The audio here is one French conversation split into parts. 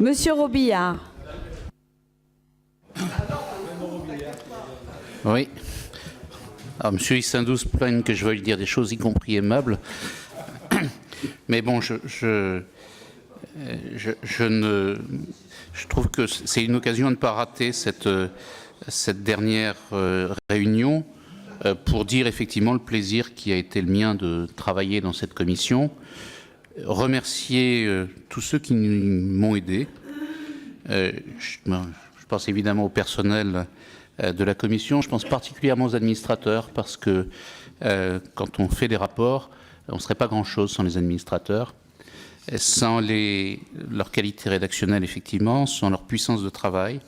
Monsieur Robillard. Oui. Alors, Monsieur Issindou se plaigne que je veuille dire des choses, y compris aimables. Mais bon, je trouve que c'est une occasion de ne pas rater cette dernière réunion pour dire effectivement le plaisir qui a été le mien de travailler dans cette commission. Remercier tous ceux qui m'ont aidé. Je pense évidemment au personnel de la commission. Je pense particulièrement aux administrateurs parce que quand on fait des rapports, on ne serait pas grand-chose sans les administrateurs, sans leur qualité rédactionnelle, effectivement, sans leur puissance de travail,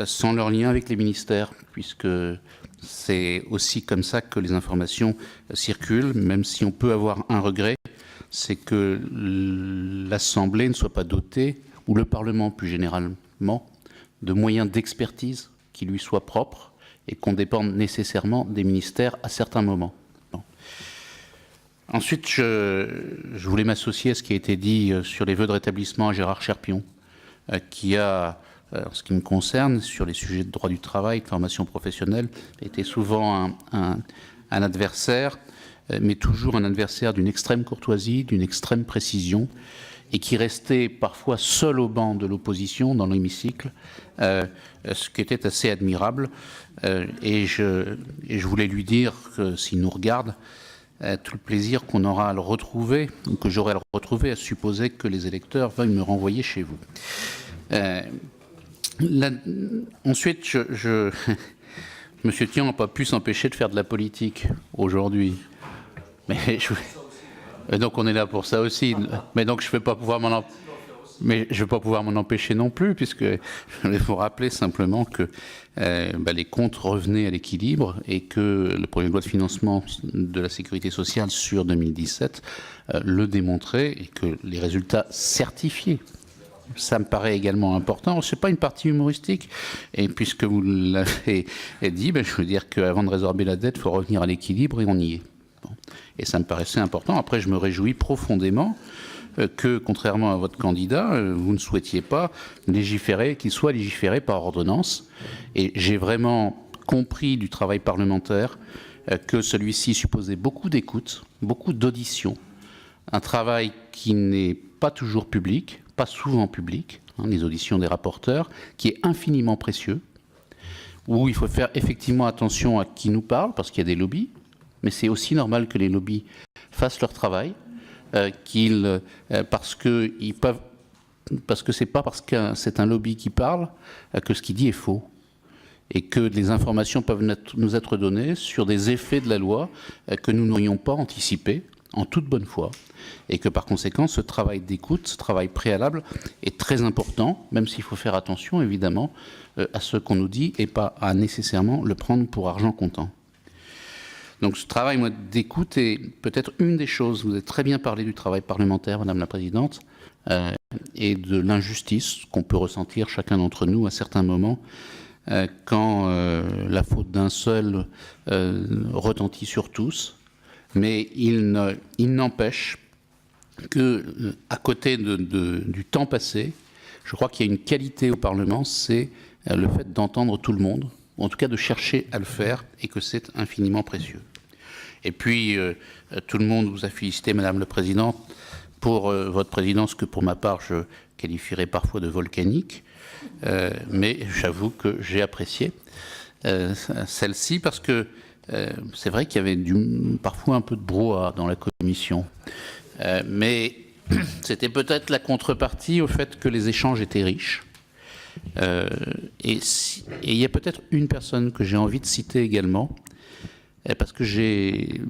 sans leur lien avec les ministères, puisque c'est aussi comme ça que les informations circulent, même si on peut avoir un regret, c'est que l'Assemblée ne soit pas dotée, ou le Parlement plus généralement, de moyens d'expertise qui lui soient propres et qu'on dépende nécessairement des ministères à certains moments. Ensuite, je voulais m'associer à ce qui a été dit sur les vœux de rétablissement à Gérard Cherpion, qui a, en ce qui me concerne, sur les sujets de droit du travail, de formation professionnelle, était souvent un adversaire, mais toujours un adversaire d'une extrême courtoisie, d'une extrême précision, et qui restait parfois seul au banc de l'opposition dans l'hémicycle, ce qui était assez admirable. Et je voulais lui dire que s'il nous regarde, tout le plaisir qu'on aura à le retrouver, ou que j'aurai à le retrouver, à supposer que les électeurs veuillent me renvoyer chez vous. Ensuite, Monsieur Thion n'a pas pu s'empêcher de faire de la politique aujourd'hui. Mais donc on est là pour ça aussi. Mais donc je ne vais pas pouvoir m'en empêcher non plus, puisque je vais vous rappeler simplement que les comptes revenaient à l'équilibre et que le projet de loi de financement de la sécurité sociale sur 2017 le démontrait et que les résultats certifiés. Ça me paraît également important. Ce n'est pas une partie humoristique. Et puisque vous l'avez dit, je veux dire qu'avant de résorber la dette, il faut revenir à l'équilibre et on y est. Bon. Et ça me paraissait important. Après, je me réjouis profondément que, contrairement à votre candidat, vous ne souhaitiez pas légiférer, qu'il soit légiféré par ordonnance. Et j'ai vraiment compris du travail parlementaire que celui-ci supposait beaucoup d'écoute, beaucoup d'audition, un travail qui n'est pas toujours public, pas souvent public, les auditions des rapporteurs, qui est infiniment précieux, où il faut faire effectivement attention à qui nous parle, parce qu'il y a des lobbies, mais c'est aussi normal que les lobbies fassent leur travail, parce que c'est pas parce que c'est un lobby qui parle que ce qu'il dit est faux, et que les informations peuvent nous être données sur des effets de la loi que nous n'aurions pas anticipés, en toute bonne foi, et que par conséquent ce travail d'écoute, ce travail préalable est très important, même s'il faut faire attention évidemment à ce qu'on nous dit et pas à nécessairement le prendre pour argent comptant. Donc ce travail d'écoute est peut-être une des choses, vous avez très bien parlé du travail parlementaire, Madame la Présidente, et de l'injustice qu'on peut ressentir chacun d'entre nous à certains moments quand la faute d'un seul retentit sur tous. Mais il n'empêche que, à côté du temps passé, je crois qu'il y a une qualité au Parlement, c'est le fait d'entendre tout le monde, ou en tout cas de chercher à le faire, et que c'est infiniment précieux. Et puis, tout le monde vous a félicité, Madame la Présidente, pour votre présidence, que pour ma part, je qualifierais parfois de volcanique, mais j'avoue que j'ai apprécié celle-ci, parce que c'est vrai qu'il y avait parfois un peu de brouhaha dans la commission, mais c'était peut-être la contrepartie au fait que les échanges étaient riches. Et il y a peut-être une personne que j'ai envie de citer également, parce que j'ai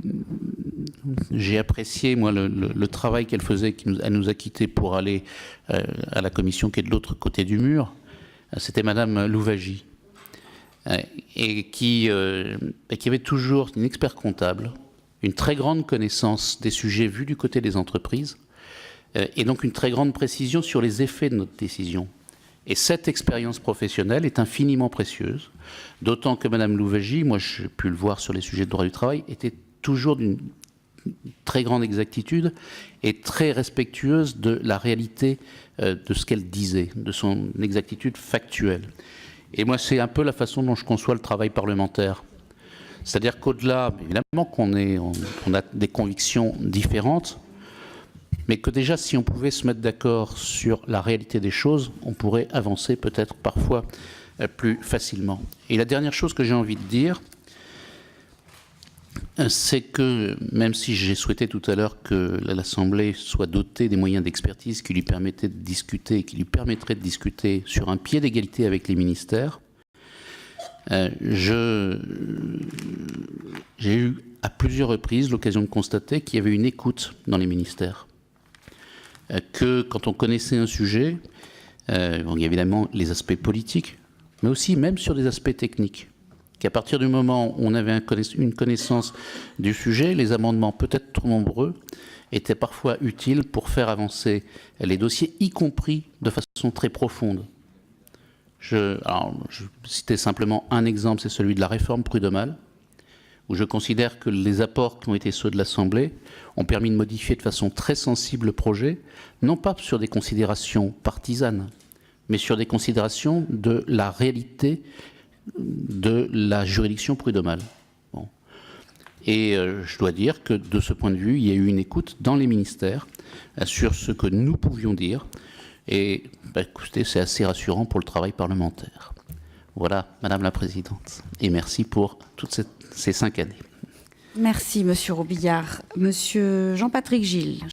apprécié, moi, le travail qu'elle faisait, elle nous a quittés pour aller à la commission qui est de l'autre côté du mur. C'était Madame Louvagie. Et qui avait toujours une expert comptable, une très grande connaissance des sujets vus du côté des entreprises, et donc une très grande précision sur les effets de notre décision. Et cette expérience professionnelle est infiniment précieuse, d'autant que Madame Louvagie, moi j'ai pu le voir sur les sujets de droit du travail, était toujours d'une très grande exactitude et très respectueuse de la réalité de ce qu'elle disait, de son exactitude factuelle. Et moi, c'est un peu la façon dont je conçois le travail parlementaire. C'est-à-dire qu'au-delà, évidemment on a des convictions différentes, mais que déjà, si on pouvait se mettre d'accord sur la réalité des choses, on pourrait avancer peut-être parfois plus facilement. Et la dernière chose que j'ai envie de dire, c'est que, même si j'ai souhaité tout à l'heure que l'Assemblée soit dotée des moyens d'expertise qui lui permettraient de discuter, sur un pied d'égalité avec les ministères, j'ai eu à plusieurs reprises l'occasion de constater qu'il y avait une écoute dans les ministères. Que quand on connaissait un sujet, il y a évidemment les aspects politiques, mais aussi même sur des aspects techniques. Qu'à partir du moment où on avait une connaissance du sujet, les amendements peut-être trop nombreux étaient parfois utiles pour avancer les dossiers, y compris de façon très profonde. Je citais simplement un exemple, c'est celui de la réforme prud'homale, où je considère que les apports qui ont été ceux de l'Assemblée ont permis de modifier de façon très sensible le projet, non pas sur des considérations partisanes, mais sur des considérations de la réalité de la juridiction prud'homale. Bon. Et je dois dire que de ce point de vue, il y a eu une écoute dans les ministères sur ce que nous pouvions dire. Et écoutez, c'est assez rassurant pour le travail parlementaire. Voilà, Madame la Présidente. Et merci pour toutes ces 5 années. Merci, Monsieur Robillard. Monsieur Jean-Patrick Gille.